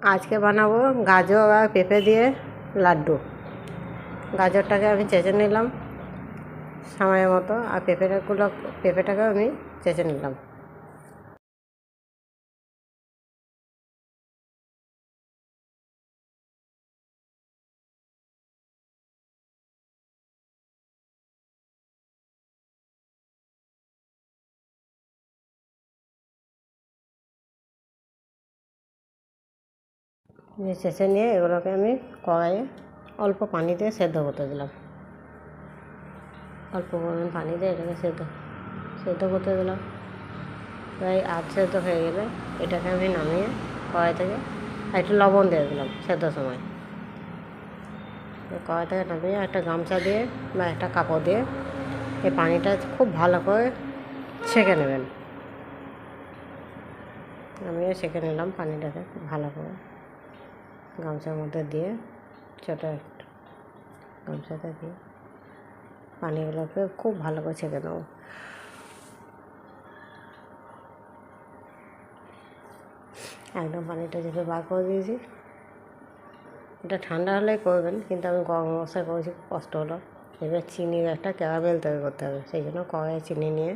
আজকে বানাবো গাজর আর পেঁপে দিয়ে লাড্ডু। গাজরটাকে আমি চেঁচে নিলাম সময় মতো, আর পেঁপেটাকেও আমি চেঁচে নিলাম। চেঁচে নিয়ে এগুলোকে আমি কড়াইয়ে অল্প পানি দিয়ে সেদ্ধ করতে দিলাম। অল্প পরিমাণ পানি দিয়ে এটাকে সেদ্ধ করতে দিলাম। প্রায় সেদ্ধ হয়ে গেলে এটাকে আমি নামিয়ে কড়াই থেকে একটু লবণ দিয়ে দিলাম সেদ্ধর সময়। কড়াই থেকে নামিয়ে একটা গামছা দিয়ে বা একটা কাপড় দিয়ে এই পানিটা খুব ভালো করে ছেঁকে নেবেন। আমিও ছেঁকে নিলাম পানিটাকে খুব ভালো করে গামছার মধ্যে দিয়ে, ছোটো একটা গামছাতে দিয়ে পানিগুলোকে খুব ভালো করে ছেঁকে নেবো। একদম পানিটা যেভাবে বার করে দিয়েছি। এটা ঠান্ডা হলেই করবেন, কিন্তু আমি গরম অবস্থায় করেছি, খুব কষ্ট হলো। এবার চিনির একটা ক্যারামেল তৈরি করতে হবে, সেই জন্য কড়াইয়ে চিনি নিয়ে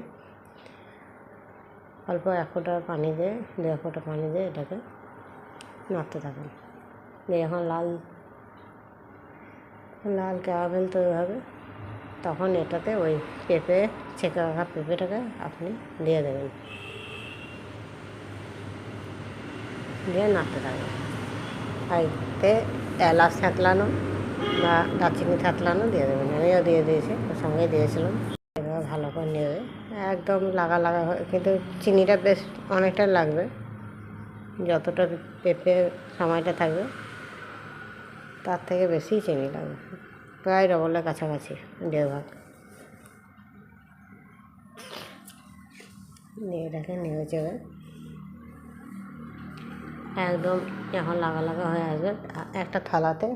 অল্প 1 ফোঁটা পানি দিয়ে 1.5 ফোঁটা পানি দিয়ে এটাকে নাড়তে থাকুন। যখন লাল ক্যারামেল তৈরি হবে তখন এটাতে ওই ছেঁকে রাখা পেঁপেটাকে আপনি দিয়ে দেবেন, দিয়ে নাড়তে থাকবেন। আর এতে এলাচ থাকলানো বা দারচিনি থাকলানো দিয়ে দেবেন। আমিও দিয়ে দিয়েছি, ওর সঙ্গে দিয়েছিলাম। এবার ভালো করে নেবে, একদম লাগা হয়, কিন্তু চিনিটা বেশ অনেকটা লাগবে। যতটা পেঁপে সময়টা থাকবে তার থেকে বেশি চিনি লাগবে, প্রায় ডবলের কাছাকাছি, 1.5 ভাগ। নিয়ে এটাকে নেড়ে চেড়ে একদম যখন লাগা হয়ে আসবে একটা থালাতে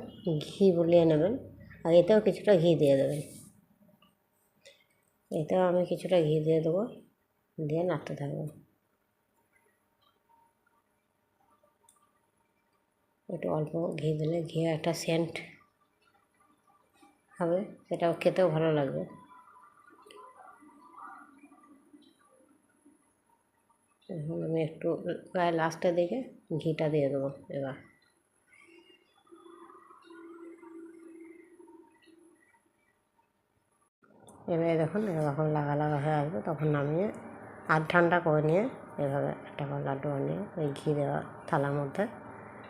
ঘি বুলিয়ে নেবেন, আর এতেও কিছুটা ঘি দিয়ে দেবেন। এতেও আমি কিছুটা ঘি দিয়ে দেবো, দিয়ে নাড়তে থাকবো। একটু অল্প ঘি দিলে ঘি একটা সেন্ট হবে, সেটাও খেতেও ভালো লাগবে। এখন আমি একটু প্রায় লাস্টের দিকে ঘিটা দিয়ে দেবো। এবারে দেখুন যখন লাগা হয়ে আসবে তখন নামিয়ে ঠান্ডা করে নিয়ে এভাবে একটা করে লাড্ডু বানিয়ে ওই ঘি দেওয়া থালার মধ্যে